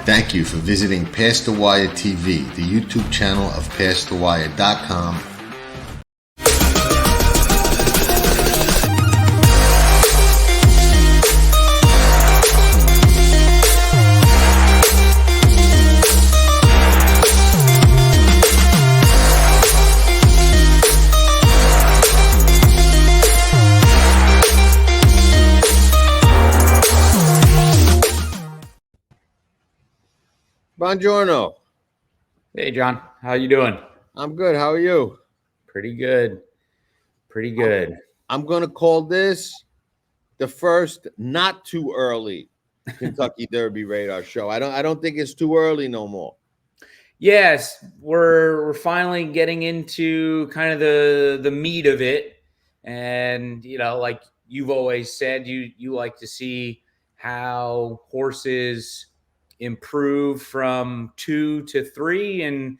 Thank you for visiting Past the Wire TV, the YouTube channel of PastTheWire.com. Buongiorno. Hey, John. How you doing? I'm good. How are you? Pretty good. Pretty good. I'm going to call this the first not too early Kentucky Derby radar show. I don't think it's too early no more. Yes, we're finally getting into kind of the meat of it. And, like you've always said, you like to see how horses improve from 2 to 3, and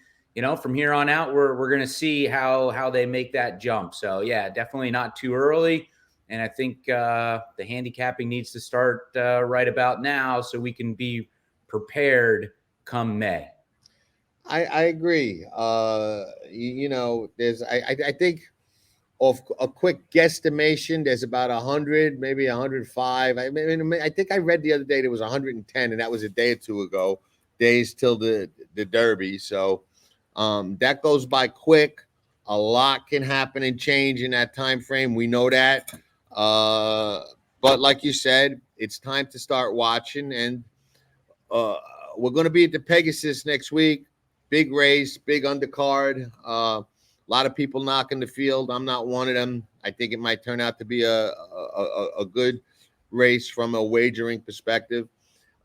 from here on out we're going to see how they make that jump. So yeah, definitely not too early, and I think the handicapping needs to start right about now so we can be prepared come May. I agree. There's I think of a quick guesstimation, there's about 100, maybe 105. I think I read the other day there was 110, and that was a day or two ago, days till the Derby. So that goes by quick. A lot can happen and change in that time frame. We know that. But like you said, it's time to start watching, and we're going to be at the Pegasus next week. Big race, big undercard. A lot of people knocking the field. I'm not one of them. I think it might turn out to be a good race from a wagering perspective.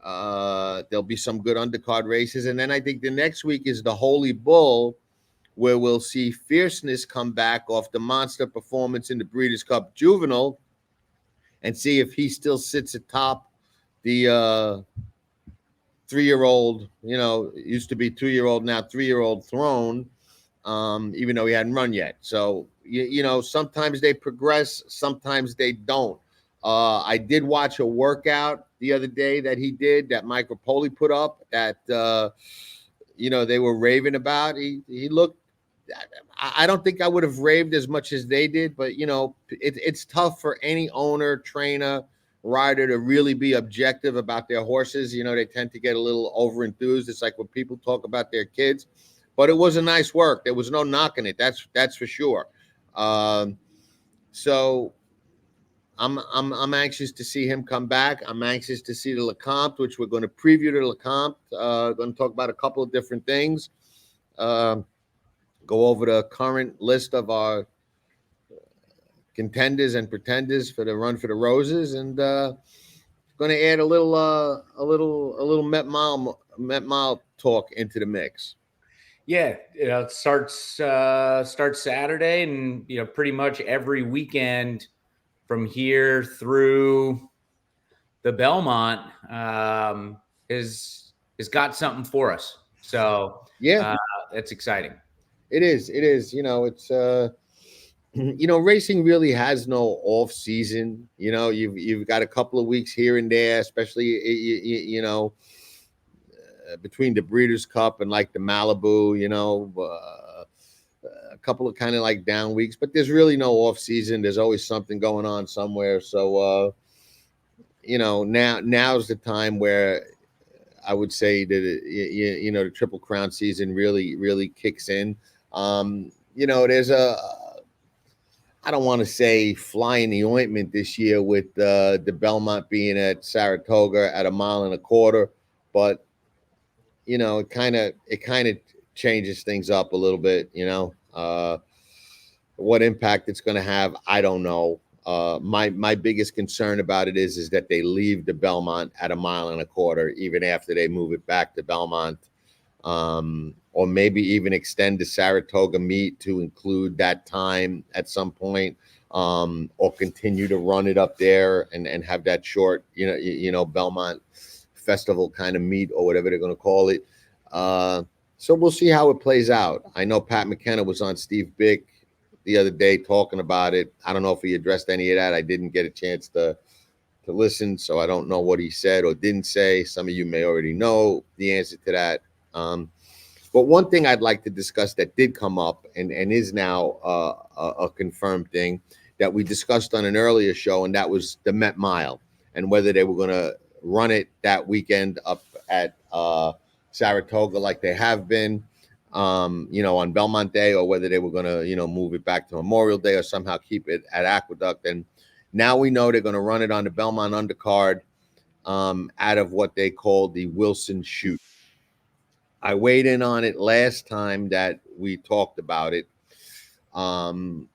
There'll be some good undercard races. And then I think the next week is the Holy Bull, where we'll see Fierceness come back off the monster performance in the Breeders' Cup Juvenile and see if he still sits atop the 3-year-old, used to be 2-year-old, now 3-year-old throne. Even though he hadn't run yet. So, sometimes they progress, sometimes they don't. I did watch a workout the other day that he did, that Mike Rapoli put up, that, they were raving about. He looked, I don't think I would have raved as much as they did, but, it's tough for any owner, trainer, rider to really be objective about their horses. They tend to get a little over-enthused. It's like when people talk about their kids. But it was a nice work. There was no knocking it. That's for sure. So I'm anxious to see him come back. I'm anxious to see the Lecomte, which we're going to preview the Lecomte. Going to talk about a couple of different things. Go over the current list of our contenders and pretenders for the Run for the Roses, and going to add a little Met Mile talk into the mix. Yeah, it starts Saturday, and pretty much every weekend from here through the Belmont has got something for us. So yeah, it's exciting. It is. It's racing really has no off season. You've got a couple of weeks here and there, especially between the Breeders' Cup and like the Malibu, a couple of kind of like down weeks, but there's really no off season. There's always something going on somewhere. So, now's the time where I would say that, the Triple Crown season really kicks in. There's I don't want to say fly in the ointment this year with the Belmont being at Saratoga at 1.25 miles, but it kind of changes things up a little bit. What impact it's going to have, I don't know. My biggest concern about it is that they leave the Belmont at 1.25 miles, even after they move it back to Belmont, or maybe even extend the Saratoga meet to include that time at some point, or continue to run it up there and have that short, Belmont festival kind of meet or whatever they're going to call it. So we'll see how it plays out. I know Pat McKenna was on Steve Bick the other day talking about it. I don't know if he addressed any of that. I didn't get a chance to to listen, so I don't know what he said or didn't say. Some of you may already know the answer to that. But one thing I'd like to discuss that did come up and is now a confirmed thing that we discussed on an earlier show, and that was the Met Mile and whether they were going to run it that weekend up at Saratoga like they have been, on Belmont Day, or whether they were going to, move it back to Memorial Day or somehow keep it at Aqueduct. And now we know they're going to run it on the Belmont undercard out of what they call the Wilson Chute. I weighed in on it last time that we talked about it. And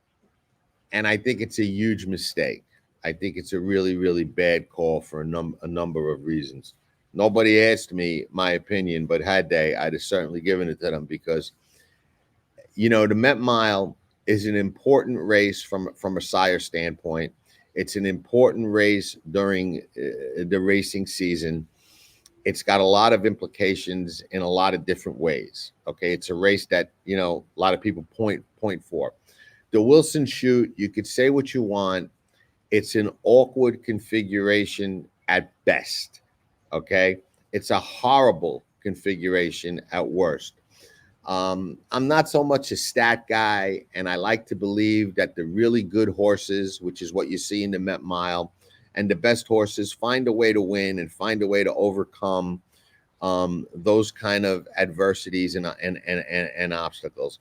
I think it's a huge mistake. I think it's a really, really bad call for a number of reasons. Nobody asked me my opinion, but had they, I'd have certainly given it to them because, the Met Mile is an important race from a sire standpoint. It's an important race during the racing season. It's got a lot of implications in a lot of different ways. Okay, it's a race that a lot of people point for. The Wilson Chute, you could say what you want. It's an awkward configuration at best. Okay, it's a horrible configuration at worst. I'm not so much a stat guy, and I like to believe that the really good horses, which is what you see in the Met Mile, and the best horses find a way to win and find a way to overcome those kind of adversities and obstacles.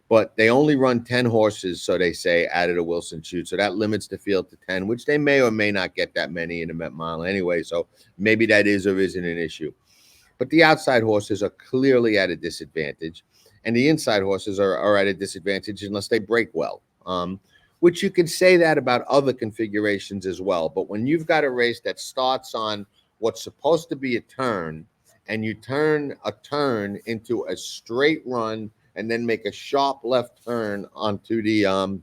But they only run 10 horses, so they say, out of the Wilson Chute. So that limits the field to 10, which they may or may not get that many in the Met Mile anyway. So maybe that is or isn't an issue. But the outside horses are clearly at a disadvantage, and the inside horses are at a disadvantage unless they break well, which you can say that about other configurations as well. But when you've got a race that starts on what's supposed to be a turn, and you turn a turn into a straight run and then make a sharp left turn onto the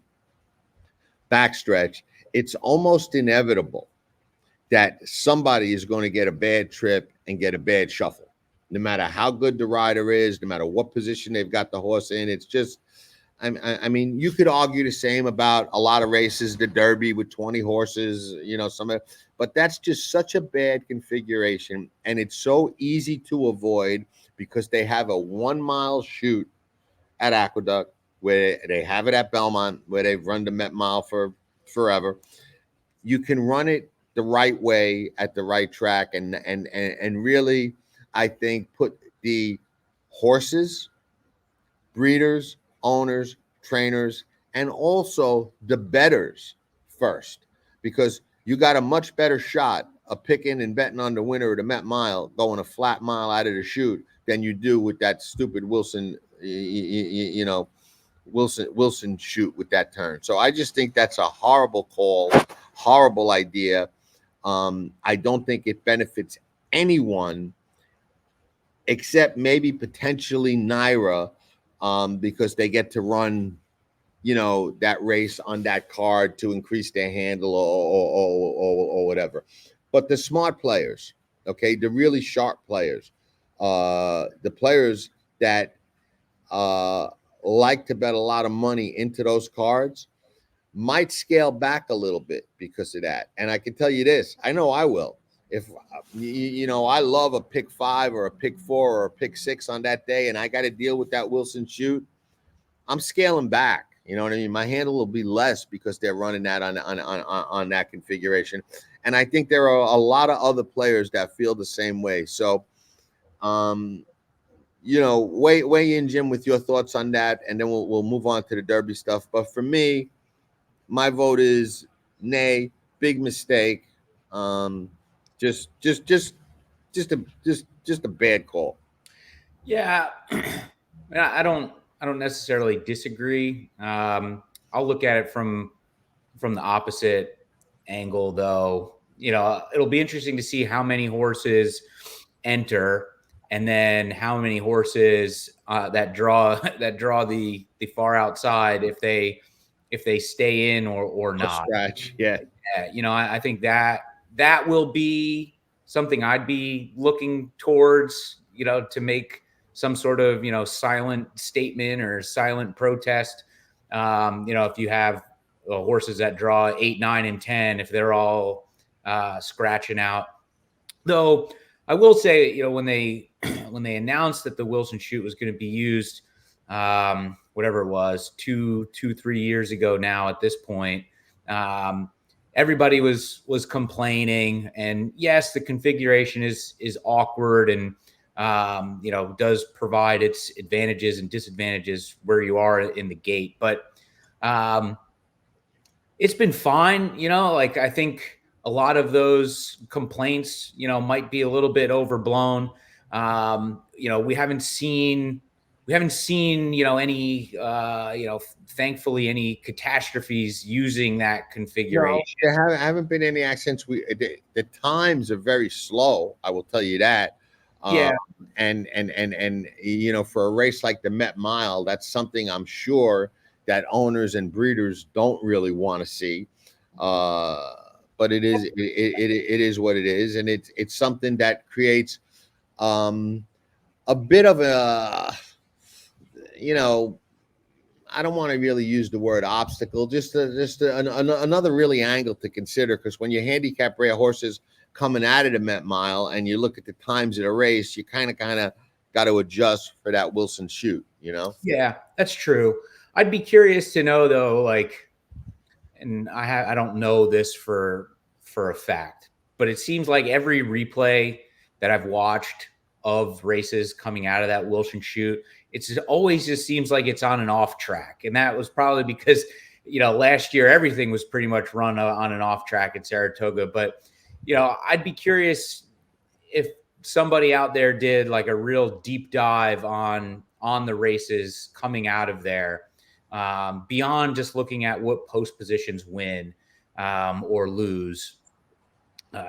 backstretch, it's almost inevitable that somebody is going to get a bad trip and get a bad shuffle, no matter how good the rider is, no matter what position they've got the horse in. It's just, I mean, you could argue the same about a lot of races, the Derby with 20 horses, but that's just such a bad configuration, and it's so easy to avoid because they have a 1 mile chute at Aqueduct, where they have it at Belmont, where they've run the Met Mile for forever. You can run it the right way at the right track, and really, I think, put the horses, breeders, owners, trainers, and also the bettors first, because you got a much better shot of picking and betting on the winner of the Met Mile going a flat mile out of the chute than you do with that stupid Wilson, Wilson Chute with that turn. So I just think that's a horrible call, horrible idea. I don't think it benefits anyone except maybe potentially Naira, because they get to run, that race on that card to increase their handle or whatever. But the smart players, okay, the really sharp players, the players that like to bet a lot of money into those cards might scale back a little bit because of that. And I can tell you this, I know I will. If, I love a pick 5 or a pick 4 or a pick 6 on that day, and I got to deal with that Wilson Chute, I'm scaling back. You know what I mean? My handle will be less because they're running that on that configuration. And I think there are a lot of other players that feel the same way. So, weigh in, Jim, with your thoughts on that, and then we'll move on to the Derby stuff. But for me, my vote is nay, big mistake. Just a bad call. Yeah, I don't necessarily disagree. I'll look at it from the opposite angle, though. It'll be interesting to see how many horses enter, and then how many horses that draw the far outside, if they stay in or not. Scratch, yeah. I think that will be something I'd be looking towards, to make some sort of, silent statement or silent protest. If you have horses that draw 8, 9, and 10, if they're all scratching out. Though I will say, you know, when they announced that the Wilson Chute was going to be used, whatever it was, 3 years ago now at this point, everybody was complaining. And yes, the configuration is awkward and you know, does provide its advantages and disadvantages where you are in the gate, but it's been fine. You know, like I think a lot of those complaints, you know, might be a little bit overblown. You know, we haven't seen, you know, any, you know, thankfully any catastrophes using that configuration. No, there haven't been any accidents. The times are very slow. I will tell you that. Yeah. And you know, for a race like the Met Mile, that's something I'm sure that owners and breeders don't really want to see. But it is what it is, and it's something that creates a bit of a, you know, I don't want to really use the word obstacle, just another really angle to consider, because when you handicap rare horses coming out of the Met Mile and you look at the times of the race, you kind of got to adjust for that Wilson Chute, you know? Yeah, that's true. I'd be curious to know though, like, and I don't know this for a fact, but it seems like every replay that I've watched of races coming out of that Wilson Chute, it's always just seems like it's on an off track. And that was probably because, you know, last year everything was pretty much run on an off track at Saratoga. But, you know, I'd be curious if somebody out there did like a real deep dive on the races coming out of there, beyond just looking at what post positions win or lose.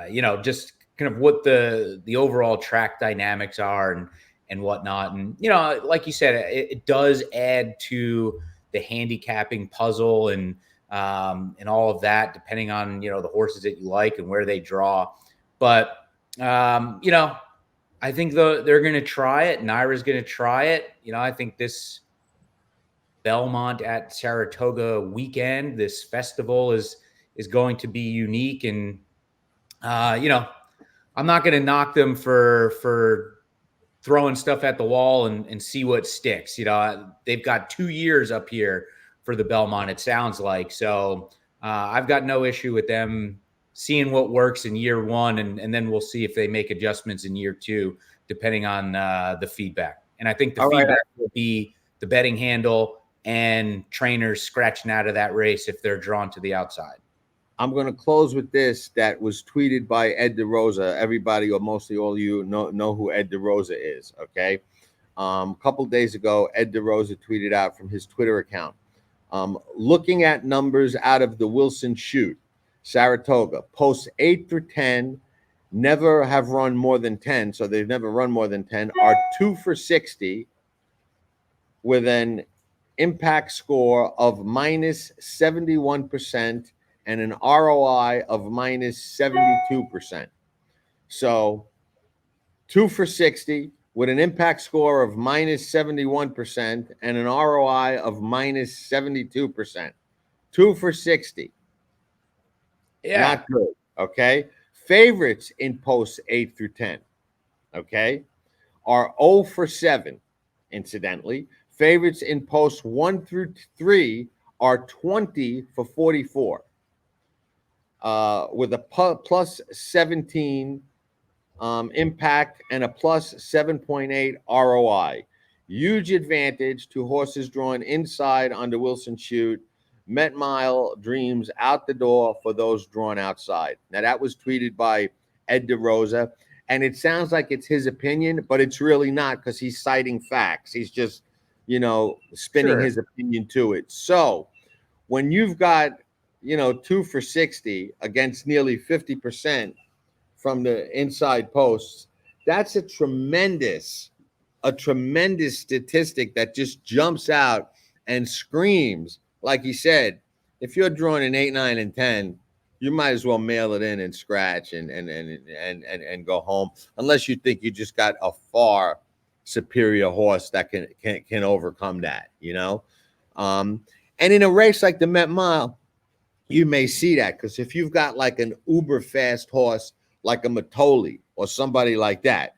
You know, just kind of what the overall track dynamics are and whatnot. And, you know, like you said, it does add to the handicapping puzzle and all of that, depending on, you know, the horses that you like and where they draw. But, you know, I think they're going to try it. Naira's going to try it. You know, I think this Belmont at Saratoga weekend, this festival is going to be unique. And, you know, I'm not going to knock them for throwing stuff at the wall and see what sticks. You know, they've got 2 years up here for the Belmont, it sounds like. So I've got no issue with them seeing what works in year one, and then we'll see if they make adjustments in year two, depending on the feedback. And I think the feedback will be the betting handle and trainers scratching out of that race if they're drawn to the outside. I'm going to close with this that was tweeted by Ed DeRosa. Everybody, or mostly all of you, know who Ed DeRosa is, okay? A couple days ago, Ed DeRosa tweeted out from his Twitter account, looking at numbers out of the Wilson Chute, Saratoga, posts 8 through 10, never have run more than 10, so they've never run more than 10, are 2 for 60 with an impact score of minus 71% and an ROI of minus 72%. So 2 for 60 with an impact score of minus 71% and an ROI of minus 72%. 2 for 60. Yeah. Not good. Okay. Favorites in posts 8 through 10, okay, are 0 for 7, incidentally. Favorites in posts 1 through 3 are 20 for 44. With a plus 17 impact and a plus 7.8 ROI. Huge advantage to horses drawn inside under Wilson Chute. Met Mile dreams out the door for those drawn outside. Now, that was tweeted by Ed DeRosa, and it sounds like it's his opinion, but it's really not, because he's citing facts. He's just, you know, spinning his opinion to it. So when you've got, you know, 2 for 60 against nearly 50% from the inside posts, that's a tremendous statistic that just jumps out and screams. Like he said, if you're drawing an 8, 9, and 10, you might as well mail it in and scratch and go home, unless you think you just got a far superior horse that can overcome that, you know. And in a race like the Met Mile, you may see that, because if you've got like an uber fast horse like a Matoli or somebody like that,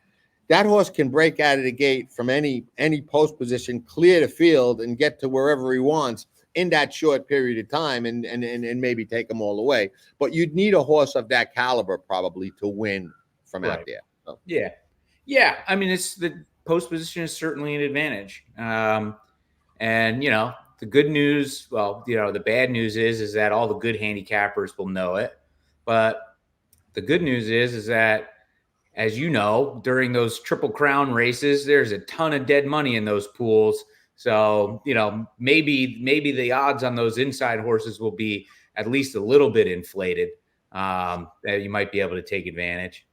that horse can break out of the gate from any post position, clear the field, and get to wherever he wants in that short period of time, and maybe take them all away. But you'd need a horse of that caliber probably to win from out Right. there. So. Yeah. Yeah. I mean, it's the post position is certainly an advantage. And, the good news, well, the bad news is that all the good handicappers will know it. But the good news is that, as you know, during those Triple Crown races, there's a ton of dead money in those pools. So, maybe the odds on those inside horses will be at least a little bit inflated, that you might be able to take advantage.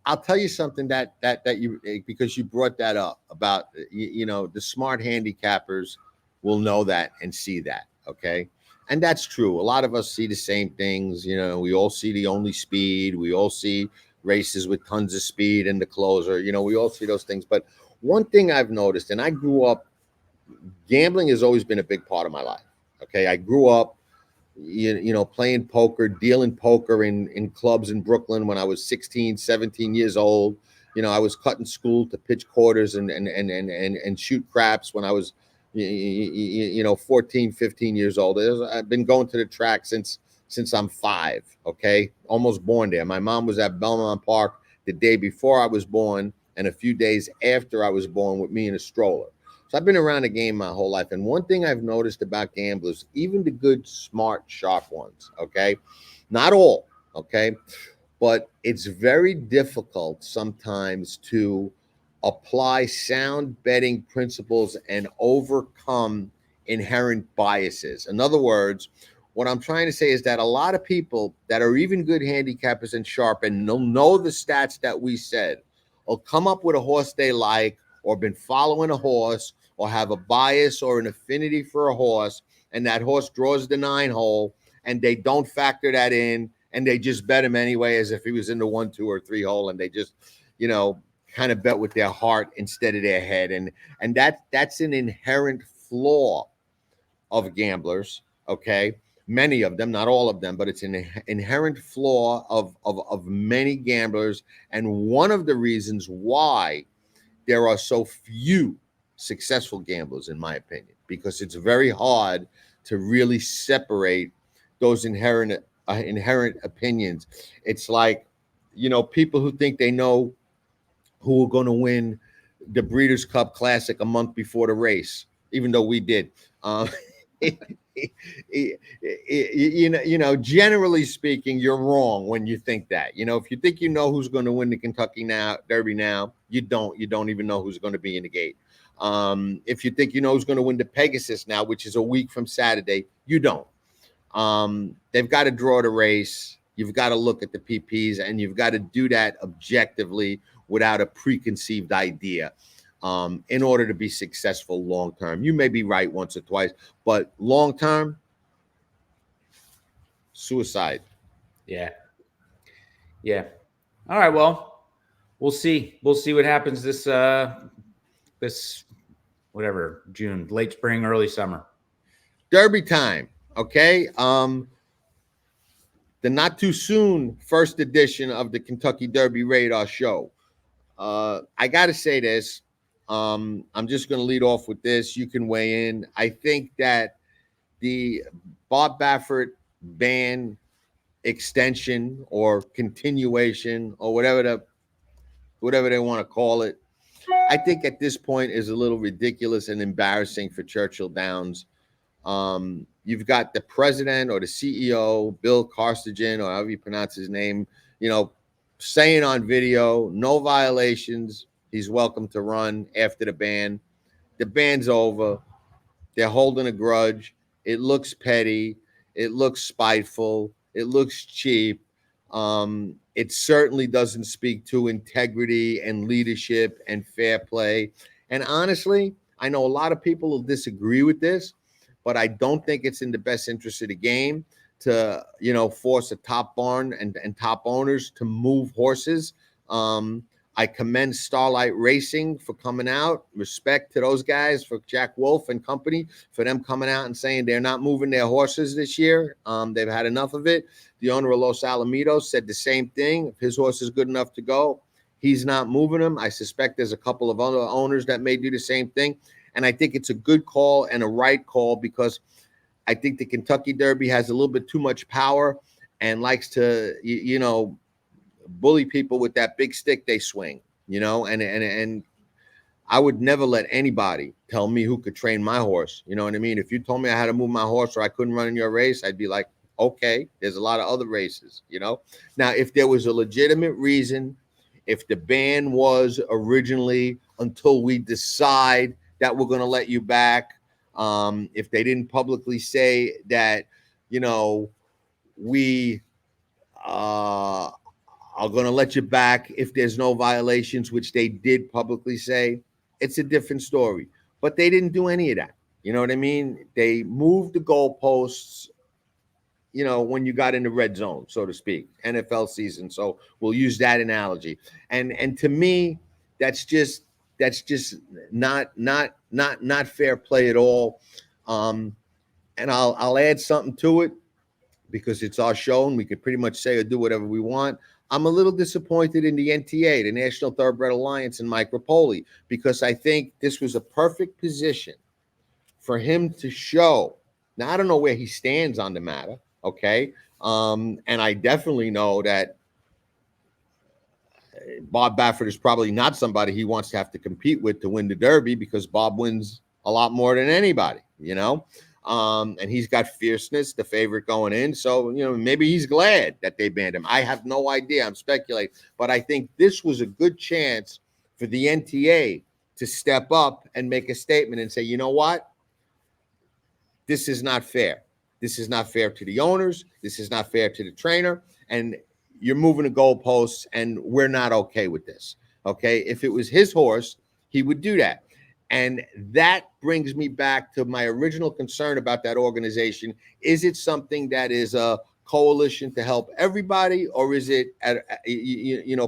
I'll tell you something that you, because you brought that up about, the smart handicappers will know that and see that. Okay. And that's true. A lot of us see the same things. We all see the only speed. We all see races with tons of speed in the closer. We all see those things. But one thing I've noticed, and I grew up, gambling has always been a big part of my life. Okay. I grew up, playing poker, dealing poker in clubs in Brooklyn when I was 16, 17 years old. I was cutting school to pitch quarters and shoot craps when I was, 14, 15 years old. I've been going to the track since I'm 5. Okay. Almost born there. My mom was at Belmont Park the day before I was born and a few days after I was born with me in a stroller. So I've been around the game my whole life. And one thing I've noticed about gamblers, even the good, smart, sharp ones, okay, not all, okay, but it's very difficult sometimes to apply sound betting principles and overcome inherent biases. In other words, what I'm trying to say is that a lot of people that are even good handicappers and sharp and know the stats that we said will come up with a horse they like, or been following a horse, or have a bias or an affinity for a horse, and that horse draws the 9 hole, and they don't factor that in, and they just bet him anyway as if he was in the 1, 2, or 3 hole, and they just, kind of bet with their heart instead of their head, and that's an inherent flaw of gamblers. Okay, many of them, not all of them, but it's an inherent flaw of many gamblers, and one of the reasons why there are so few successful gamblers, in my opinion, because it's very hard to really separate those inherent opinions. It's like, people who think they know who are going to win the Breeders' Cup Classic a month before the race, even though we did. Generally speaking, you're wrong when you think that. If you think who's going to win the Kentucky Derby now, you don't even know who's going to be in the gate. If you think who's going to win the Pegasus now, which is a week from Saturday, you don't. They've got to draw the race. You've got to look at the PPs, and you've got to do that objectively without a preconceived idea. In order to be successful long term. You may be right once or twice, but long term, suicide. Yeah. All right. Well, we'll see. We'll see what happens this whatever, June, late spring, early summer. Derby time. Okay. The not too soon first edition of the Kentucky Derby Radar Show. I got to say this. I'm just going to lead off with this. You can weigh in. I think that the Bob Baffert ban extension or continuation or whatever they want to call it, I think at this point is a little ridiculous and embarrassing for Churchill Downs. You've got the president or the CEO, Bill Carstagen, or however you pronounce his name, saying on video, no violations. He's welcome to run after the ban. The ban's over. They're holding a grudge. It looks petty. It looks spiteful. It looks cheap. It certainly doesn't speak to integrity and leadership and fair play. And honestly, I know a lot of people will disagree with this, but I don't think it's in the best interest of the game to, force a top barn and top owners to move horses. I commend Starlight Racing for coming out. Respect to those guys, for Jack Wolf and company, for them coming out and saying they're not moving their horses this year. They've had enough of it. The owner of Los Alamitos said the same thing. If his horse is good enough to go, he's not moving them. I suspect there's a couple of other owners that may do the same thing. And I think it's a good call and a right call, because I think the Kentucky Derby has a little bit too much power and likes to, bully people with that big stick they swing, and I would never let anybody tell me who could train my horse. You know what I mean? If you told me I had to move my horse or I couldn't run in your race, I'd be like, okay, there's a lot of other races, Now, if there was a legitimate reason, if the ban was originally until we decide that we're going to let you back, if they didn't publicly say that, we are going to let you back if there's no violations, which they did publicly say, it's a different story. But they didn't do any of that. You know what I mean? They moved the goalposts, when you got in the red zone, so to speak, NFL season. So we'll use that analogy. And to me, that's just not fair play at all. And I'll add something to it, because it's our show and we could pretty much say or do whatever we want. I'm a little disappointed in the NTA, the National Thoroughbred Alliance, and Mike Rapoli, because I think this was a perfect position for him to show. Now, I don't know where he stands on the matter, okay? And I definitely know that Bob Baffert is probably not somebody he wants to have to compete with to win the Derby, because Bob wins a lot more than anybody, and he's got Fierceness, the favorite, going in. So, maybe he's glad that they banned him. I have no idea. I'm speculating. But I think this was a good chance for the NTA to step up and make a statement and say, you know what? This is not fair. This is not fair to the owners. This is not fair to the trainer. And you're moving the goalposts, and we're not okay with this. Okay? If it was his horse, he would do that. And that brings me back to my original concern about that organization. Is it something that is a coalition to help everybody, or is it,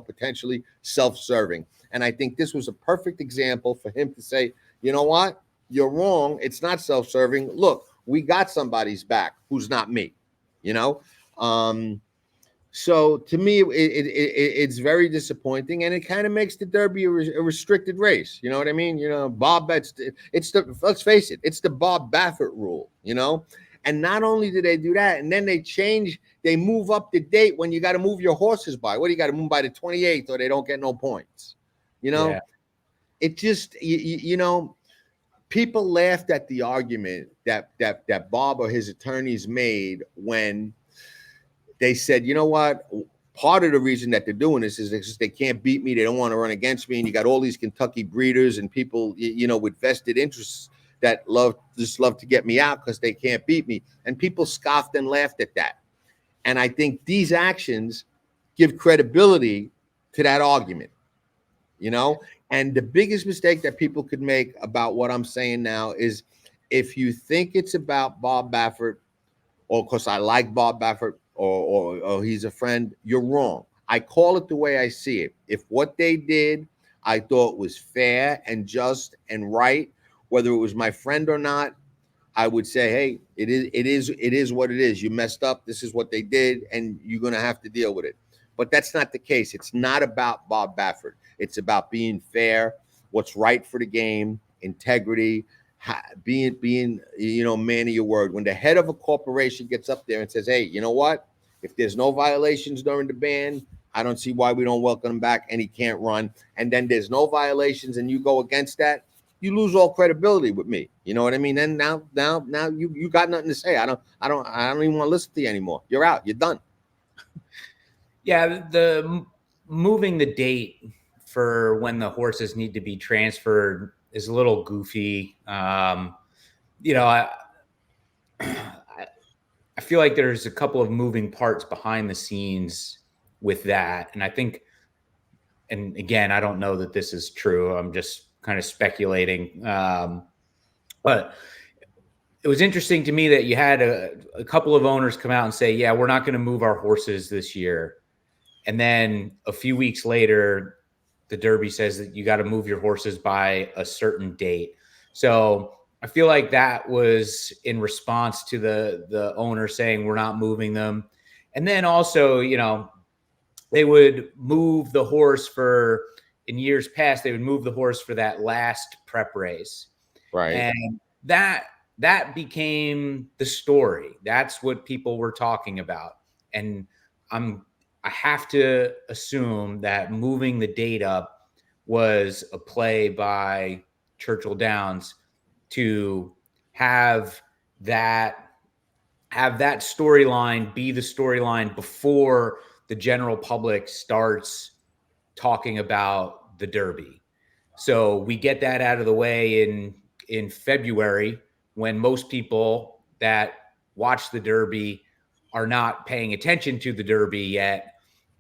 potentially self-serving? And I think this was a perfect example for him to say, you know what? You're wrong. It's not self-serving. Look, we got somebody's back who's not me, So to me, it's very disappointing, and it kind of makes the Derby a restricted race. You know what I mean? Bob bets. Let's face it, it's the Bob Baffert rule. And not only do they do that, and then they move up the date when you got to move your horses by. What do you got to move by the 28th, or they don't get no points? Yeah. It just people laughed at the argument that Bob or his attorneys made when they said, you know what? Part of the reason that they're doing this is they can't beat me. They don't want to run against me. And you got all these Kentucky breeders and people, with vested interests that love to get me out because they can't beat me. And people scoffed and laughed at that. And I think these actions give credibility to that argument, And the biggest mistake that people could make about what I'm saying now is, if you think it's about Bob Baffert, or because I like Bob Baffert, or he's a friend, you're wrong. I call it the way I see it. If what they did I thought was fair and just and right, whether it was my friend or not, I would say, hey, it is what it is. You messed up. This is what they did, and you're going to have to deal with it. But that's not the case. It's not about Bob Baffert. It's about being fair, what's right for the game, integrity, being man of your word. When the head of a corporation gets up there and says, hey, you know what? If there's no violations during the ban, I don't see why we don't welcome him back, and he can't run. And then there's no violations, and you go against that, you lose all credibility with me. You know what I mean? Then now you got nothing to say. I don't even want to listen to you anymore. You're out. You're done. Yeah, the moving the date for when the horses need to be transferred is a little goofy. I feel like there's a couple of moving parts behind the scenes with that. And I think, and again, I don't know that this is true. I'm just kind of speculating. But it was interesting to me that you had a couple of owners come out and say, yeah, we're not going to move our horses this year. And then a few weeks later, the Derby says that you got to move your horses by a certain date. So I feel like that was in response to the owner saying we're not moving them. And then also, they would move the horse in years past, they would move the horse for that last prep race. Right. And that became the story. That's what people were talking about. And I have to assume that moving the date up was a play by Churchill Downs to have that storyline be the storyline before the general public starts talking about the Derby. So we get that out of the way in February, when most people that watch the Derby are not paying attention to the Derby yet.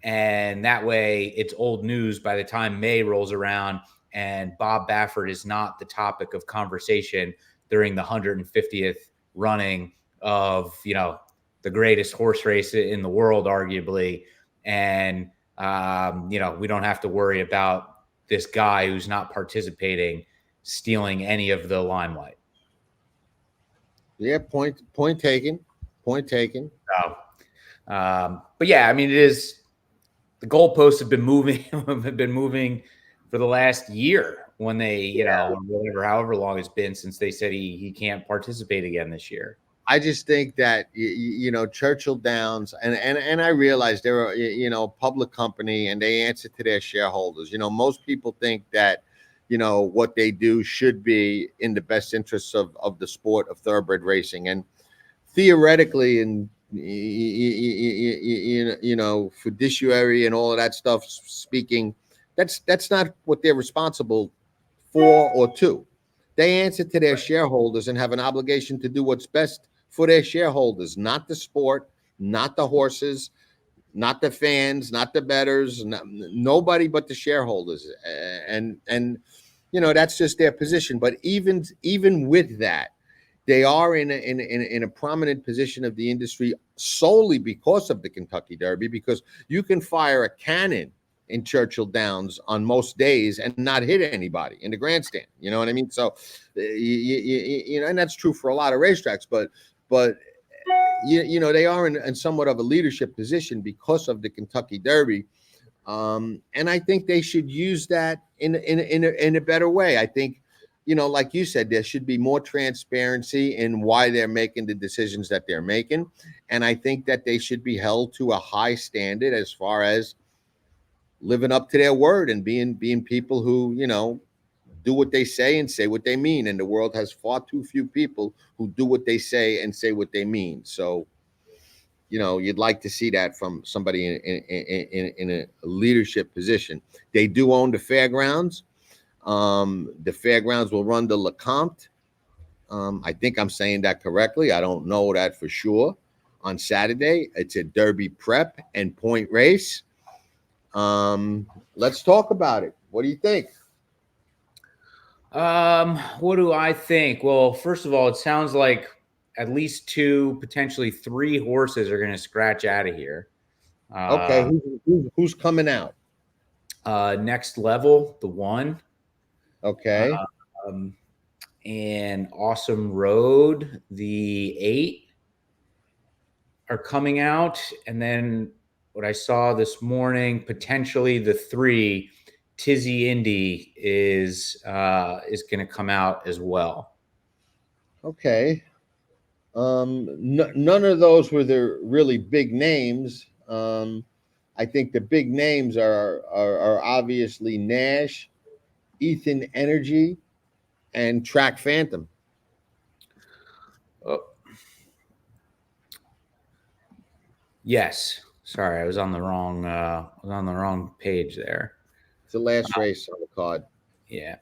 And that way it's old news by the time May rolls around, and Bob Baffert is not the topic of conversation during the 150th running of, the greatest horse race in the world, arguably. And, we don't have to worry about this guy who's not participating stealing any of the limelight. Yeah, point taken. So, but yeah, I mean, it is, the goalposts have been moving for the last year when they, however long it's been since they said he can't participate again this year. I just think that Churchill Downs, and I realize they're a public company and they answer to their shareholders. Most people think that what they do should be in the best interests of the sport of thoroughbred racing, and theoretically, and fiduciary and all of that stuff speaking, that's not what they're responsible for or to. They answer to their shareholders and have an obligation to do what's best for their shareholders, not the sport, not the horses, not the fans, not the bettors, nobody but the shareholders. And that's just their position. But even with that, they are in a prominent position of the industry solely because of the Kentucky Derby, because you can fire a cannon in Churchill Downs on most days and not hit anybody in the grandstand. You know what I mean? So, and that's true for a lot of racetracks, but they are in somewhat of a leadership position because of the Kentucky Derby. And I think they should use that in a better way. I think, like you said, there should be more transparency in why they're making the decisions that they're making. And I think that they should be held to a high standard as far as living up to their word and being people who, do what they say and say what they mean. And the world has far too few people who do what they say and say what they mean. So, you'd like to see that from somebody in a leadership position. They do own the fairgrounds. The fairgrounds will run the Lecomte. I think I'm saying that correctly. I don't know that for sure. On Saturday, it's a Derby prep and point race. Let's talk about it. What do you think? What do I think? Well, first of all, it sounds like at least 2, potentially 3 horses are going to scratch out of here. Okay, who's coming out? Next Level, the 1. Okay. And Awesome Road, the 8, are coming out. And then what I saw this morning, potentially the 3, Tizzy Indy is going to come out as well. Okay. None of those were the really big names. I think the big names are obviously Nash, Ethan Energy, and Track Phantom. Oh. Yes. Sorry, I was on the wrong page there. It's the last race on the card. Yeah.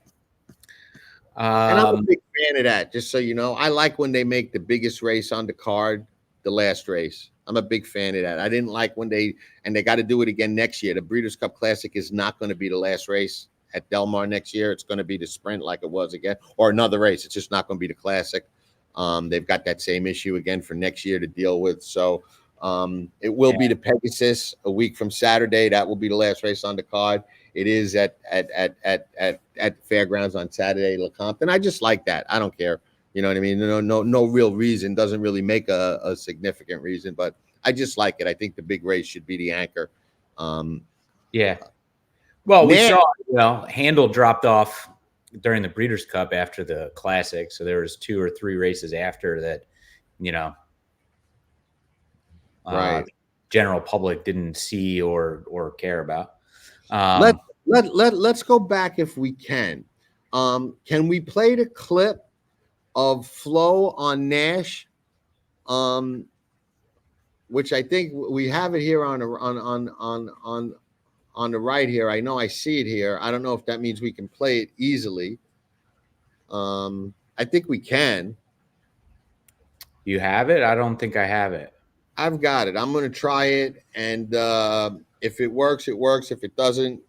And I'm a big fan of that, just so you know. I like when they make the biggest race on the card the last race. I'm a big fan of that. I didn't like when they got to do it again next year. The Breeders' Cup Classic is not going to be the last race at Del Mar next year. It's going to be the Sprint like it was again, or another race. It's just not going to be the Classic. They've got that same issue again for next year to deal with. So It will be the Pegasus a week from Saturday. That will be the last race on the card. It is at Fairgrounds on Saturday, Lecomte, and I just like that. I don't care. You know what I mean? No real reason. Doesn't really make a significant reason, but I just like it. I think the big race should be the anchor. Yeah. Well, we saw, Handel dropped off during the Breeders' Cup after the Classic, so there was 2 or 3 races after that, right. General public didn't see or care about. Let's go back if we can. Can we play the clip of Flo on Nash? Which I think we have it here on the right here. I know I see it here. I don't know if that means we can play it easily. I think we can. You have it? I don't think I have it. I've got it. I'm going to try it, and if it works, it works. If it doesn't,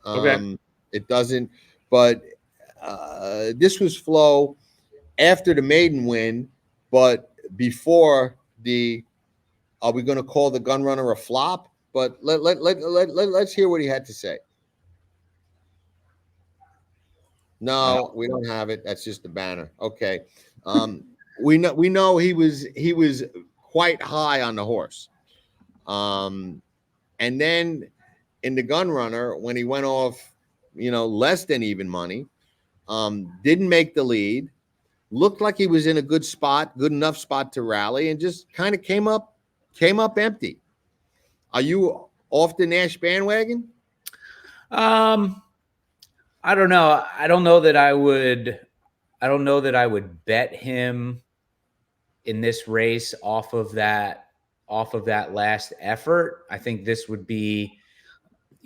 it doesn't. But this was Flo after the maiden win, but before the. Are we going to call the gun runner a flop? But let's hear what he had to say. No, we don't have it. That's just the banner. Okay. We know he was quite high on the horse. And then in the gun runner, when he went off, less than even money, didn't make the lead, looked like he was in a good enough spot to rally, and just kind of came up empty. Are you off the Nash bandwagon? I don't know. I don't know that I would bet him in this race off of that last effort. I think this would be,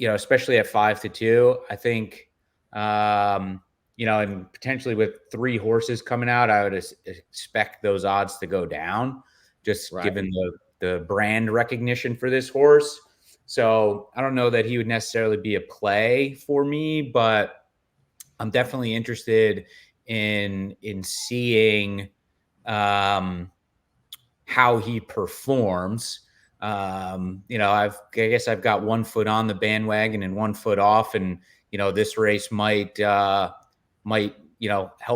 especially at 5-2. I think, and potentially with 3 horses coming out, I would expect those odds to go down, just given the brand recognition for this horse. So I don't know that he would necessarily be a play for me, but I'm definitely interested in seeing how he performs. I guess I've got 1 foot on the bandwagon and 1 foot off, and this race might help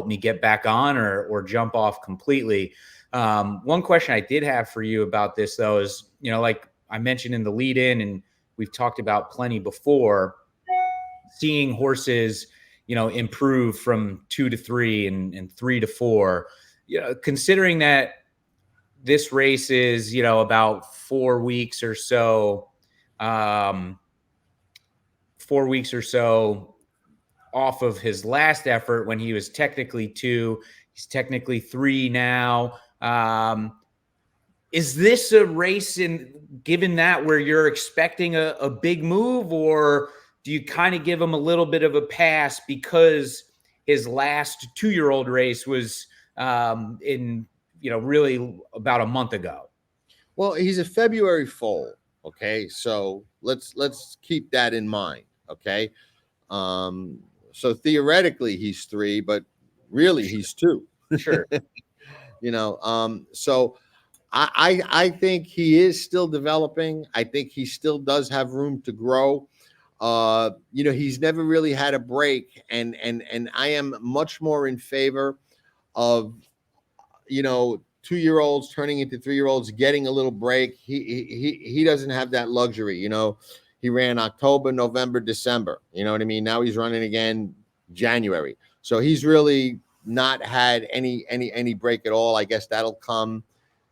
me get back on or jump off completely. One question I did have for you about this, though, is like I mentioned in the lead in, and we've talked about plenty before, seeing horses improve from 2 to 3 and 3 to 4. Considering that this race is about 4 weeks or so, 4 weeks or so off of his last effort when he was technically 2, he's technically 3 now. Is this a race given that where you're expecting a big move, or do you kind of give him a little bit of a pass because his last 2-year-old race was really about a month ago? Well, he's a February foal. Okay. So let's keep that in mind. Okay. So theoretically he's 3, but really he's 2. Sure. So I think he is still developing. I think he still does have room to grow. He's never really had a break, and I am much more in favor of 2-year-olds turning into 3-year-olds getting a little break. He doesn't have that luxury. He ran October, November, December. You know what I mean? Now he's running again January. So he's really not had any break at all. I guess that'll come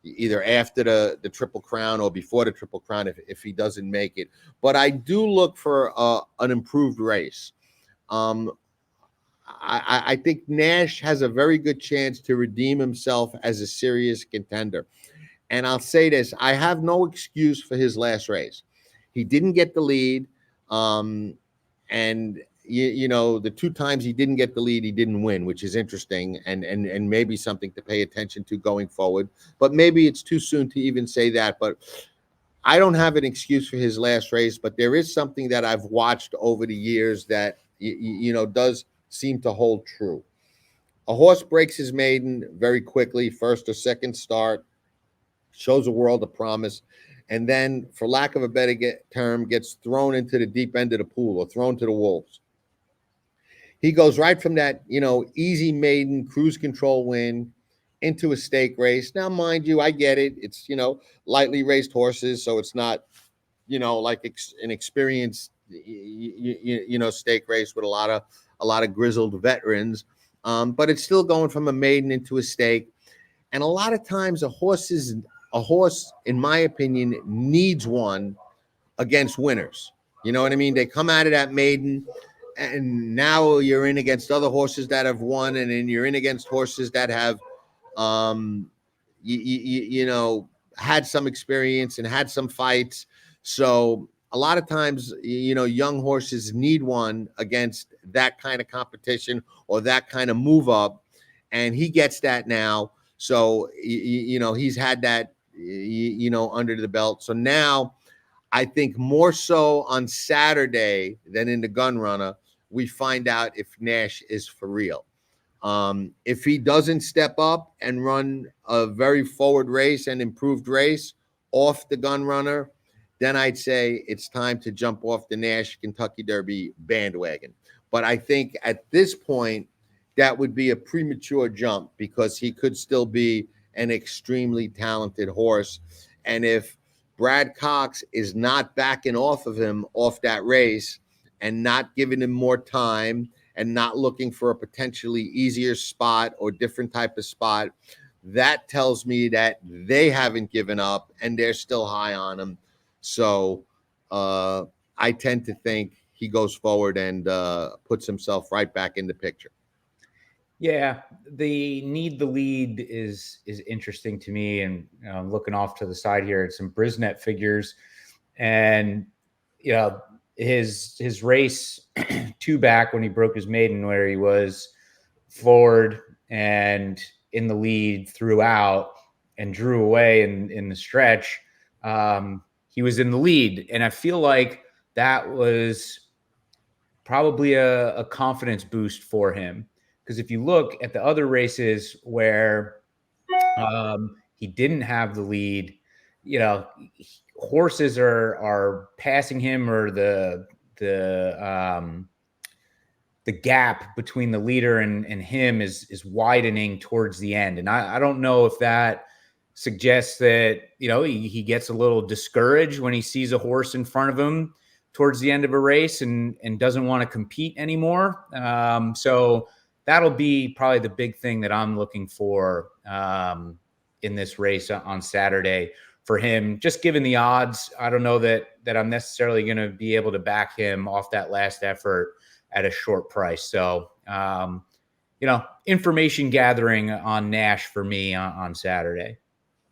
either after the Triple Crown or before the Triple Crown if he doesn't make it. But I do look for an improved race. I think Nash has a very good chance to redeem himself as a serious contender. And I'll say this, I have no excuse for his last race. He didn't get the lead. And the 2 times he didn't get the lead, he didn't win, which is interesting and maybe something to pay attention to going forward. But maybe it's too soon to even say that. But I don't have an excuse for his last race. But there is something that I've watched over the years that does seem to hold true. A horse breaks his maiden very quickly, first or second start, shows a world of promise, and then, for lack of a better term, gets thrown into the deep end of the pool or thrown to the wolves. He goes right from that, easy maiden cruise control win into a stake race. Now, mind you, I get it. It's, lightly raced horses, so it's not, like an experienced, stake race with a lot of grizzled veterans. But it's still going from a maiden into a stake. And a lot of times a horse, in my opinion, needs one against winners. You know what I mean? They come out of that maiden, and now you're in against other horses that have won, and then you're in against horses that have, um, had some experience and had some fights. So a lot of times, young horses need one against that kind of competition or that kind of move up, and he gets that now. So he's had that under the belt. So now, I think more so on Saturday than in the gun runner, we find out if Nash is for real. If he doesn't step up and run a very forward race and improved race off the gun runner, then I'd say it's time to jump off the Nash Kentucky Derby bandwagon. But I think at this point, that would be a premature jump because he could still be an extremely talented horse. And if Brad Cox is not backing off of him off that race and not giving him more time and not looking for a potentially easier spot or different type of spot, that tells me that they haven't given up and they're still high on him. So I tend to think he goes forward and puts himself right back in the picture. Yeah, the lead is interesting to me, and looking off to the side here at some Brisnet figures, and his race 2 back when he broke his maiden, where he was forward and in the lead throughout and drew away in the stretch. He was in the lead, and I feel like that was probably a confidence boost for him. Because if you look at the other races where he didn't have the lead, horses are passing him, or the gap between the leader and him is widening towards the end. And I don't know if that suggests that, he gets a little discouraged when he sees a horse in front of him towards the end of a race and doesn't want to compete anymore. So that'll be probably the big thing that I'm looking for in this race on Saturday for him. Just given the odds, I don't know that I'm necessarily going to be able to back him off that last effort at a short price. So, information gathering on Nash for me on Saturday.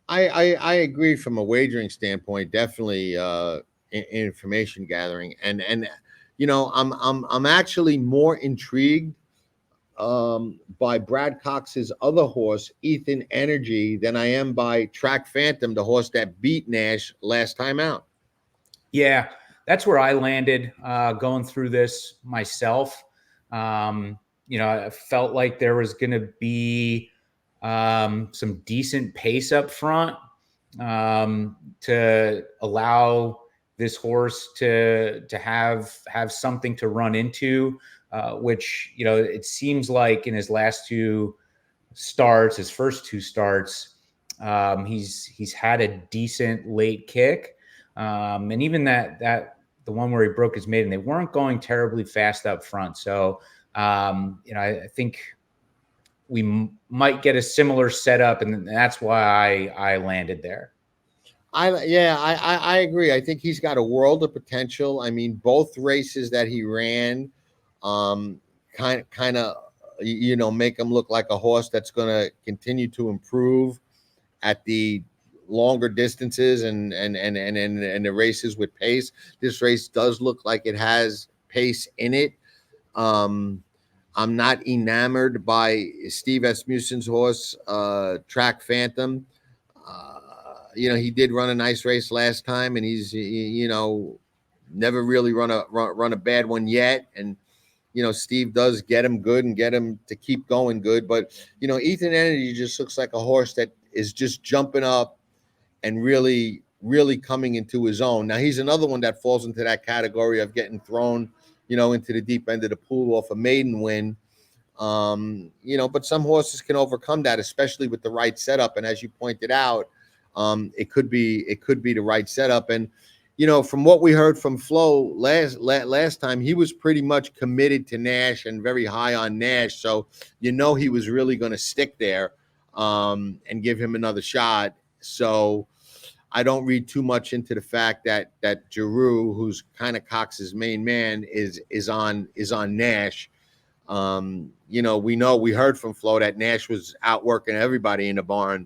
I agree from a wagering standpoint, definitely information gathering. And I'm actually more intrigued by Brad Cox's other horse, Ethan Energy, than I am by Track Phantom, the horse that beat Nash last time out. Yeah, that's where I landed going through this myself. I felt like there was going to be some decent pace up front to allow this horse to have something to run into, which, it seems like in his last 2 starts, his first 2 starts, he's had a decent late kick. And even that the one where he broke his maiden, they weren't going terribly fast up front. So, I think we might get a similar setup, and that's why I landed there. I agree. I think he's got a world of potential. I mean, both races that he ran, kind of, make him look like a horse that's going to continue to improve at the longer distances and the races with pace. This race does look like it has pace in it. I'm not enamored by Steve Asmussen's horse, Track Phantom. He did run a nice race last time, and he's never really run a bad one yet. And Steve does get him good and get him to keep going good. But Ethan Energy just looks like a horse that is just jumping up and really really coming into his own. Now he's another one that falls into that category of getting thrown, into the deep end of the pool off a maiden win. But some horses can overcome that, especially with the right setup. And as you pointed out, it could be the right setup. And from what we heard from Flo last time, he was pretty much committed to Nash and very high on Nash. So he was really going to stick there and give him another shot. So I don't read too much into the fact that Giroux, who's kind of Cox's main man, is on Nash. We heard from Flo that Nash was outworking everybody in the barn,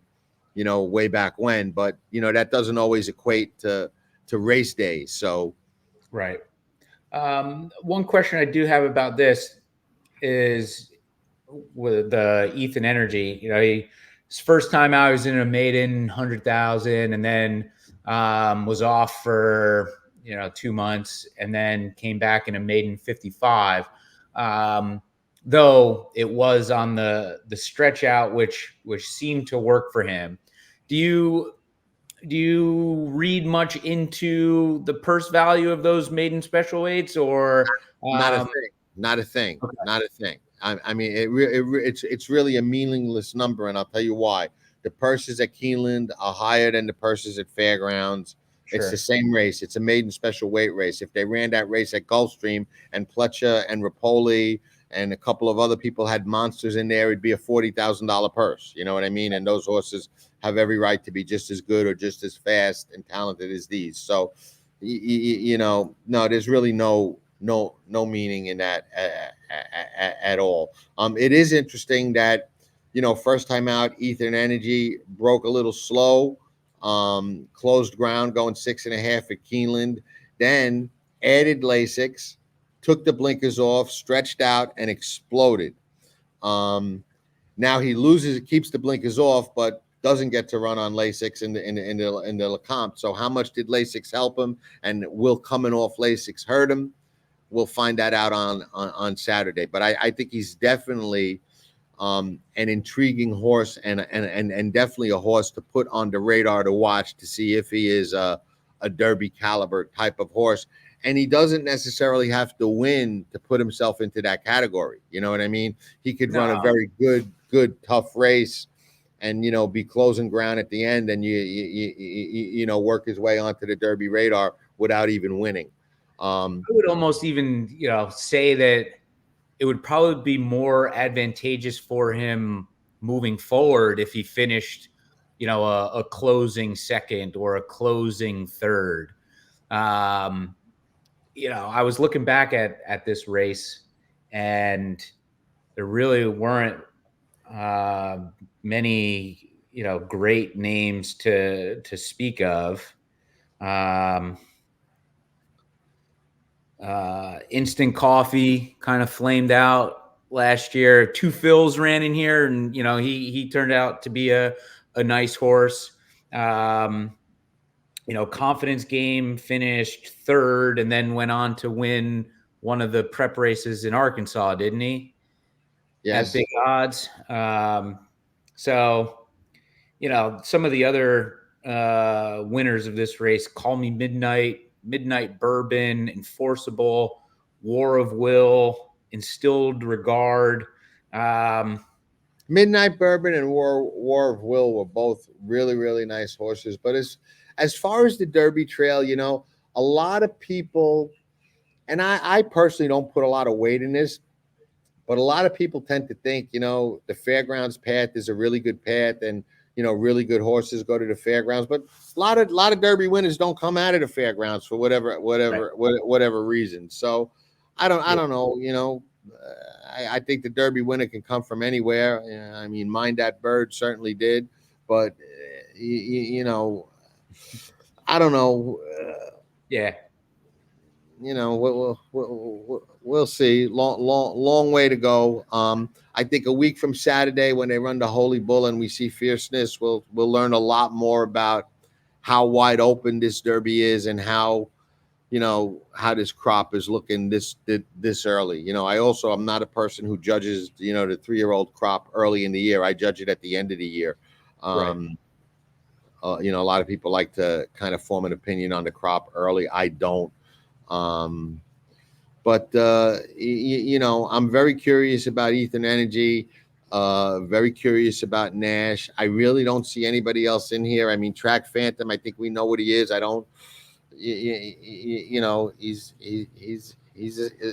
way back when, but that doesn't always equate to race days. So, right. One question I do have about this is with the Ethan Energy. His first time out, he was in a maiden 100,000, and then was off for 2 months, and then came back in a maiden 55. Though it was on the stretch out, which seemed to work for him. Do you read much into the purse value of those maiden special weights, or not a thing? Okay. Not a thing. I mean, it's really a meaningless number, and I'll tell you why. The purses at Keeneland are higher than the purses at Fairgrounds. Sure. It's the same race. It's a maiden special weight race. If they ran that race at Gulfstream and Pletcher and Rapoli and a couple of other people had monsters in there, it'd be a $40,000 purse. You know what I mean? And those horses have every right to be just as good or just as fast and talented as these. So, no, there's really no meaning in that at all. It is interesting that, first time out, Ethan Energy broke a little slow, closed ground going 6.5 at Keeneland, then added Lasix, took the blinkers off, stretched out, and exploded. Now he keeps the blinkers off, but doesn't get to run on Lasix in the Lecomte. So how much did Lasix help him, and will coming off Lasix hurt him? We'll find that out on Saturday. But I think he's definitely an intriguing horse and definitely a horse to put on the radar to watch to see if he is a Derby caliber type of horse. And he doesn't necessarily have to win to put himself into that category. You know what I mean? He could run a very good, tough race and, be closing ground at the end and work his way onto the Derby radar without even winning. I would almost even, say that it would probably be more advantageous for him moving forward if he finished, a closing second or a closing third. I was looking back at this race, and there really weren't many, great names to speak of. Instant Coffee kind of flamed out last year. 2 Phils ran in here, and he turned out to be a nice horse. Confidence Game finished third and then went on to win one of the prep races in Arkansas, didn't he? Yes. At big odds. So, some of the other winners of this race, Call Me Midnight Bourbon, Enforceable, War of Will, Instilled Regard. Midnight Bourbon and War of Will were both really, really nice horses. But as far as the Derby Trail, a lot of people, and I personally don't put a lot of weight in this, but a lot of people tend to think, the Fairgrounds path is a really good path and, really good horses go to the Fairgrounds. But a lot of Derby winners don't come out of the Fairgrounds for whatever reason. So I don't know, I think the Derby winner can come from anywhere. I mean, Mind That Bird certainly did, but I don't know. Yeah. We'll see. Long way to go. I think a week from Saturday, when they run the Holy Bull and we see Fierceness, we'll learn a lot more about how wide open this Derby is and how how this crop is looking this early. I'm not a person who judges the 3-year-old crop early in the year. I judge it at the end of the year. Right. You know, a lot of people like to kind of form an opinion on the crop early. I don't. But you know, I'm very curious about Ethan Energy. Very curious about Nash. I really don't see anybody else in here. I mean, Track Phantom. I think we know what he is. I don't. You know, he's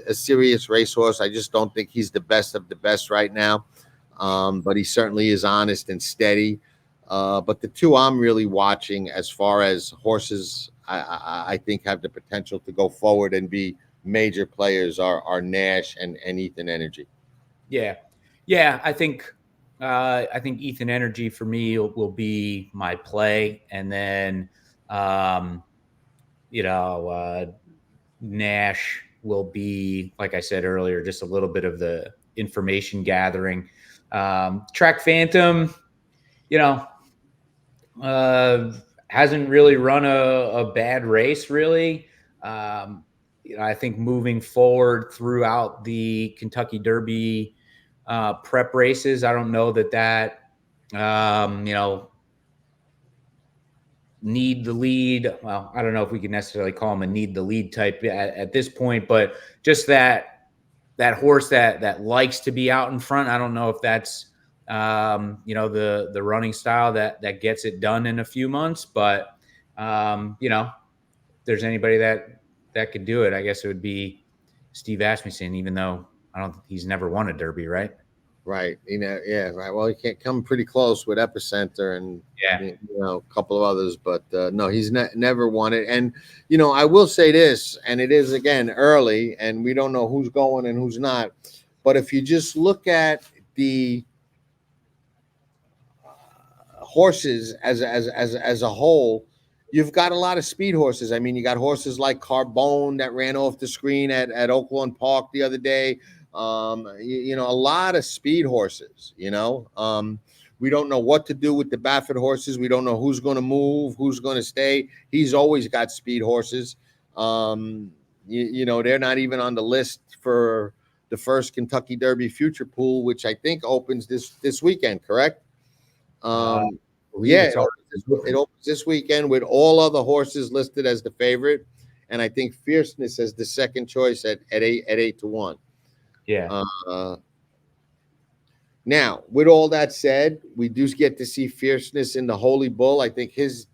a serious racehorse. I just don't think he's the best of the best right now. But he certainly is honest and steady. But the two I'm really watching as far as horses, I think have the potential to go forward and be major players are Nash and Ethan Energy. Yeah, I think Ethan Energy for me will be my play, and then you know, Nash will be, like I said earlier, just a little bit of the information gathering. Track Phantom, you know, hasn't really run a bad race, really. You know, I think moving forward throughout the Kentucky Derby prep races, I don't know that you know, need the lead. Well, I don't know if we can necessarily call him a need the lead type at this point, but just that horse that likes to be out in front. I don't know if that's you know, the running style that gets it done in a few months, but you know, if there's anybody that could do it, I guess it would be Steve Asmussen, even though he's never won a Derby, right? Right. You know, yeah, right. Well, he can't come pretty close with Epicenter and Yeah. you know, a couple of others, but no, he's never won it. And you know, I will say this, and it is again early, and we don't know who's going and who's not. But if you just look at the horses as a whole, you've got a lot of speed horses. I mean, you got horses like Carbone that ran off the screen at Oaklawn Park the other day. You know, a lot of speed horses. You know, we don't know what to do with the Baffert horses. We don't know who's going to move, who's going to stay. He's always got speed horses. You know, they're not even on the list for the first Kentucky Derby future pool, which I think opens this weekend. Correct? Yeah, it opens this weekend with all other horses listed as the favorite, and I think Fierceness as the second choice at 8 to 1. Yeah. Now, with all that said, we do get to see Fierceness in the Holy Bull. I think his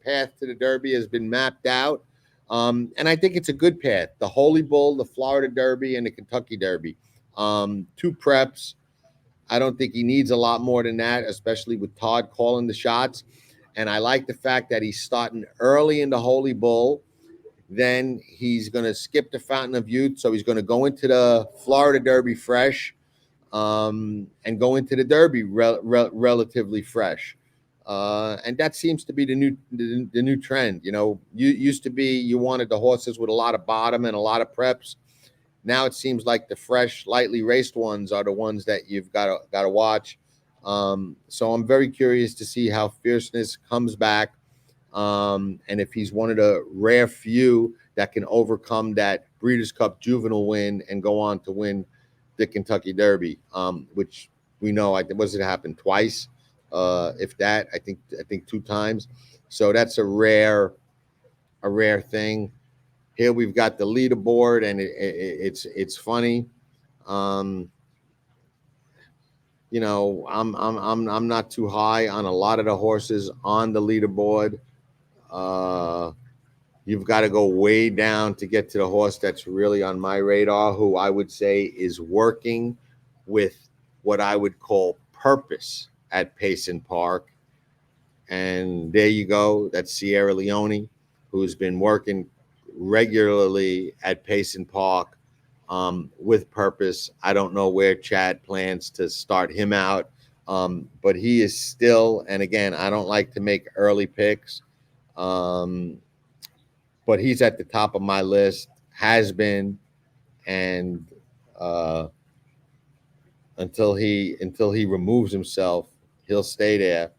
path to the Derby has been mapped out, and I think it's a good path. The Holy Bull, the Florida Derby, and the Kentucky Derby. 2 preps. I don't think he needs a lot more than that, especially with Todd calling the shots. And I like the fact that he's starting early in the Holy Bull. Then he's going to skip the Fountain of Youth. So he's going to go into the Florida Derby fresh and go into the Derby relatively fresh. And that seems to be the new trend. You know, you used to be you wanted the horses with a lot of bottom and a lot of preps. Now it seems like the fresh, lightly raced ones are the ones that you've got to watch. So I'm very curious to see how Fierceness comes back, and if he's one of the rare few that can overcome that Breeders' Cup Juvenile win and go on to win the Kentucky Derby, which we know it happened twice, if that. I think 2 times. So that's a rare thing. Here we've got the leaderboard, and it's funny. You know, I'm not too high on a lot of the horses on the leaderboard. You've got to go way down to get to the horse that's really on my radar, who I would say is working with what I would call purpose at Payson Park. And there you go. That's Sierra Leone, who's been working regularly at Payson Park with purpose. I don't know where Chad plans to start him out, but he is still, and again, I don't like to make early picks, but he's at the top of my list, has been, and until he removes himself, he'll stay there.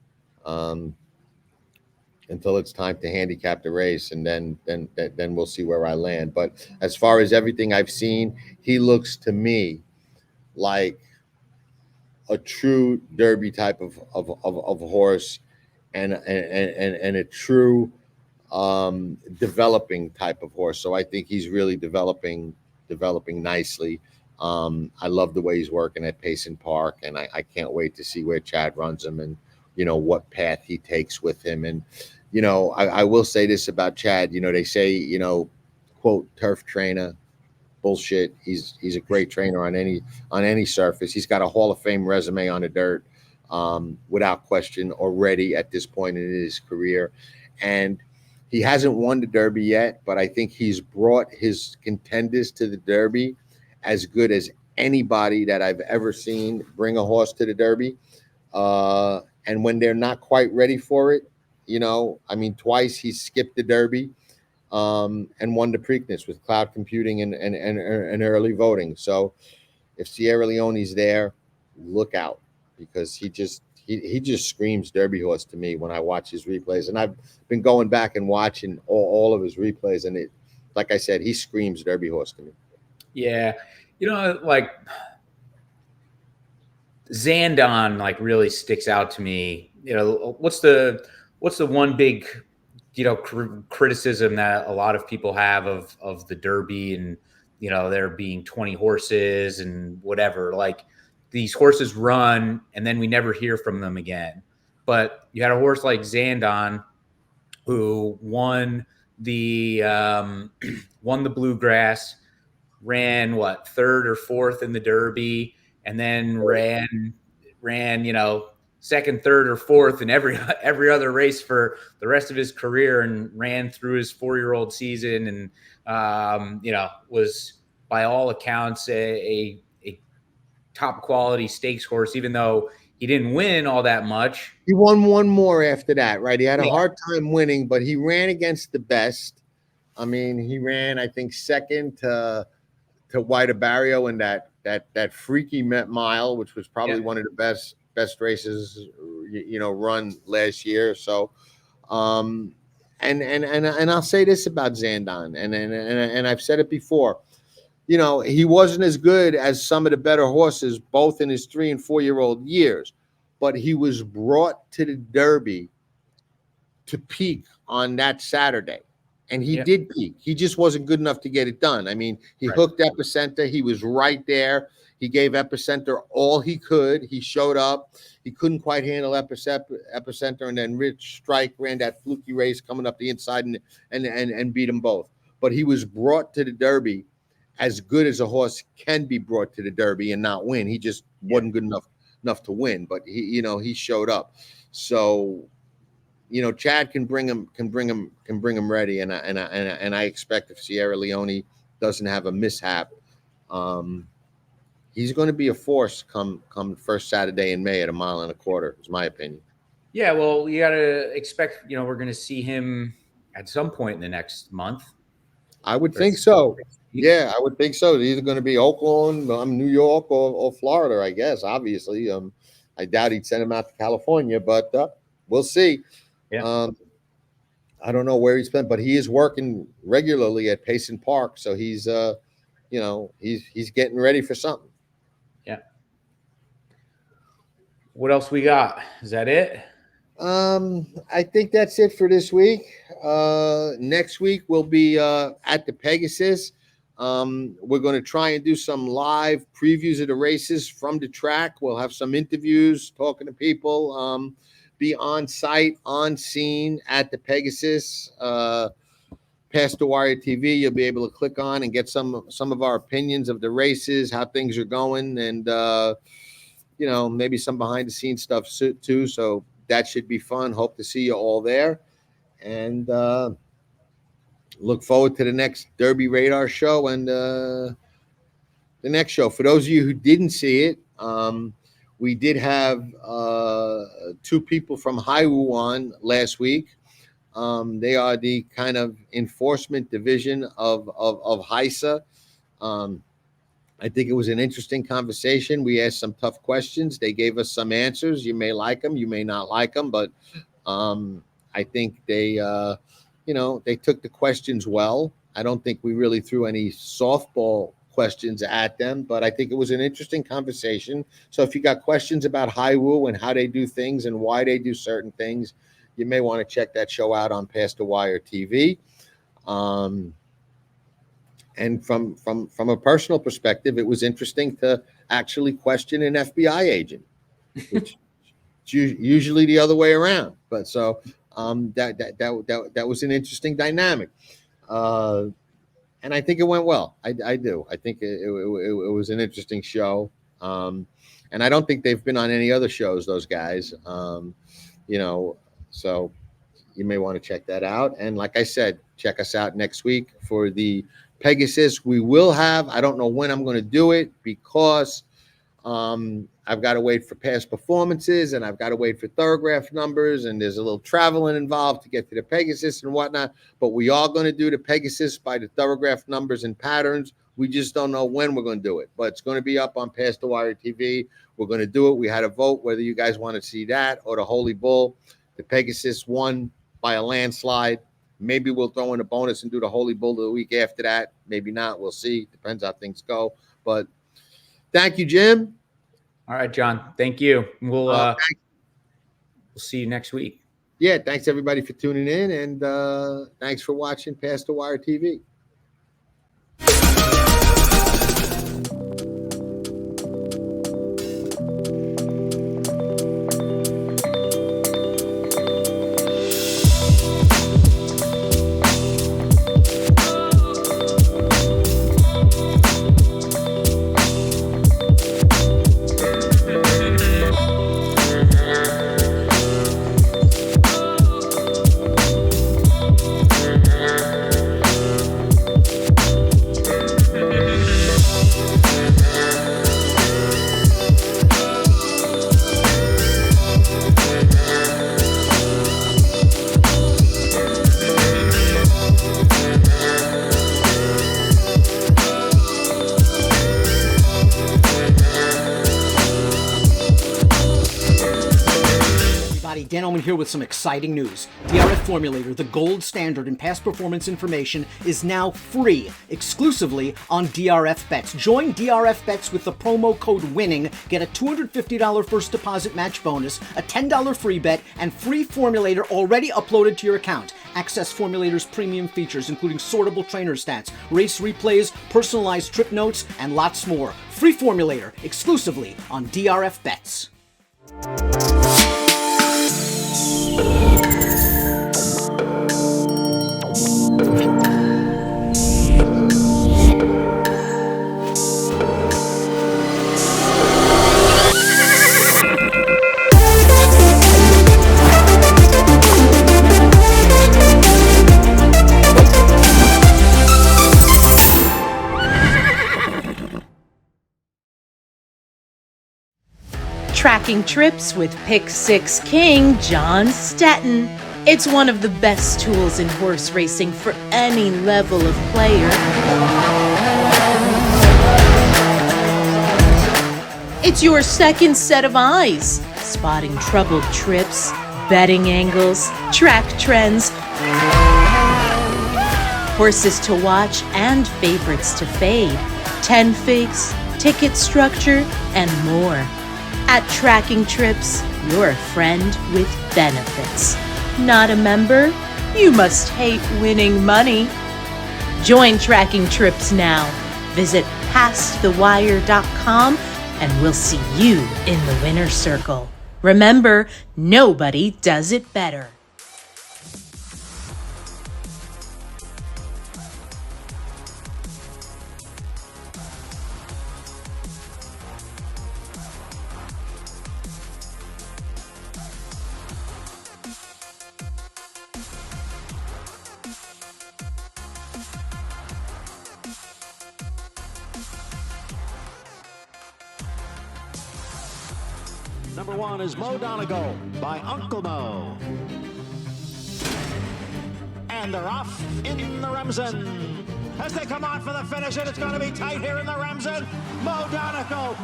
Until it's time to handicap the race, and then we'll see where I land. But as far as everything I've seen, he looks to me like a true Derby type of horse. and a true developing type of horse. So I think he's really developing nicely. I love the way he's working at Payson Park, and I can't wait to see where Chad runs him and what path he takes with him. And I will say this about Chad. They say quote turf trainer. Bullshit. He's a great trainer on any surface. He's got a Hall of Fame resume on the dirt, without question, already at this point in his career. And he hasn't won the Derby yet, but I think he's brought his contenders to the Derby as good as anybody that I've ever seen bring a horse to the Derby. And when they're not quite ready for it, twice he skipped the Derby, and won the Preakness with cloud computing and early voting. So if Sierra Leone's there, look out, because he just screams Derby horse to me when I watch his replays. And I've been going back and watching all of his replays, and it, like I said, he screams Derby horse to me. Yeah. Like Zandon really sticks out to me. What's the one big criticism that a lot of people have of the Derby, and there being 20 horses and whatever, like these horses run and then we never hear from them again. But you had a horse like Zandon who won the Bluegrass, ran third or fourth in the Derby, and then ran second, third, or fourth in every other race for the rest of his career, and ran through his 4-year-old season, and was by all accounts a top quality stakes horse, even though he didn't win all that much. He won one more after that, right? He had a hard time winning, but he ran against the best. I mean, he ran, I think, second to White Barrio in that freaky Met Mile, which was probably one of the best races run last year. So and I'll say this about Zandon, and I've said it before, he wasn't as good as some of the better horses, both in his 3- and 4-year-old years, but he was brought to the Derby to peak on that Saturday. And he did peak. He just wasn't good enough to get it done. I mean, he hooked Epicenter. He was right there. He gave Epicenter all he could. He showed up. He couldn't quite handle Epicenter, and then Rich Strike ran that fluky race coming up the inside and beat them both. But he was brought to the Derby as good as a horse can be brought to the Derby and not win. He just wasn't good enough to win. But he showed up. So Chad can bring him ready, and I expect if Sierra Leone doesn't have a mishap, he's going to be a force come first Saturday in May at 1.25 miles, is my opinion. Yeah, well, you got to expect, we're going to see him at some point in the next month. I would think so. Yeah, I would think so. It's either going to be Oakland, New York, or Florida, I guess. Obviously, I doubt he'd send him out to California, but we'll see. Yeah. I don't know where he's been, but he is working regularly at Payson Park, so he's he's getting ready for something. Yeah. What else we got? Is that it? I think that's it for this week. Next week we'll be at the Pegasus. We're going to try and do some live previews of the races from the track. We'll have some interviews, talking to people. Be on site, on scene at the Pegasus. Past the Wire TV, you'll be able to click on and get some of our opinions of the races, how things are going, and maybe some behind the scenes stuff too. So that should be fun. Hope to see you all there, and look forward to the next Derby Radar show and the next show. For those of you who didn't see it, we did have 2 people from Haiwu on last week. They are the kind of enforcement division of HISA. I think it was an interesting conversation. We asked some tough questions. They gave us some answers. You may like them, you may not like them, but I think they took the questions well. I don't think we really threw any softball questions at them, but I think it was an interesting conversation. So if you got questions about Haiwu and how they do things and why they do certain things, you may want to check that show out on Past the Wire TV. And from a personal perspective, it was interesting to actually question an FBI agent, which is usually the other way around. But so that was an interesting dynamic, and I think it went well. I do. I think it was an interesting show, and I don't think they've been on any other shows. Those guys, so you may want to check that out. And like I said, check us out next week for the Pegasus. We will have, I don't know when I'm going to do it because I've got to wait for past performances and I've got to wait for Thorograph numbers, and there's a little traveling involved to get to the Pegasus and whatnot. But we are going to do the Pegasus by the Thorograph Numbers and Patterns. We just don't know when we're going to do it, but it's going to be up on Past the Wire TV. We're going to do it. We had a vote whether you guys want to see that or the Holy Bull. The Pegasus won by a landslide. Maybe we'll throw in a bonus and do the Holy Bull the week after that. Maybe not. We'll see. Depends how things go. But thank you, Jim. All right, John. Thank you. We'll see you next week. Yeah, thanks everybody for tuning in, and thanks for watching Past the Wire TV. Dan Oman here with some exciting news. DRF Formulator, the gold standard in past performance information, is now free, exclusively on DRF Bets. Join DRF Bets with the promo code WINNING. Get a $250 first deposit match bonus, a $10 free bet, and free Formulator already uploaded to your account. Access Formulator's premium features, including sortable trainer stats, race replays, personalized trip notes, and lots more. Free Formulator, exclusively on DRF Bets. Tracking trips with Pick 6 King John Stetton. It's one of the best tools in horse racing for any level of player. It's your second set of eyes, spotting troubled trips, betting angles, track trends, horses to watch and favorites to fade, 10 figs, ticket structure, and more. At Tracking Trips, you're a friend with benefits. Not a member? You must hate winning money. Join Tracking Trips now. Visit pastthewire.com and we'll see you in the winner's circle. Remember, nobody does it better. Number 1 is Mo Donegal by Uncle Mo. And they're off in the Remsen. As they come on for the finish, and it's going to be tight here in the Remsen. Mo Donegal.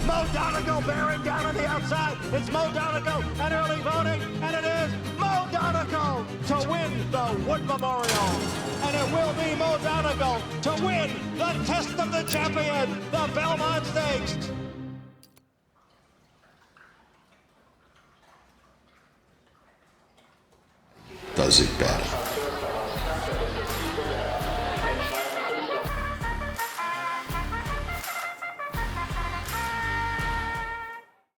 Mo Donegal bearing down on the outside. It's Mo Donegal and early voting, and it is Mo Donegal to win the Wood Memorial. And it will be Mo Donegal to win the Test of the Champion, the Belmont Stakes. does it better.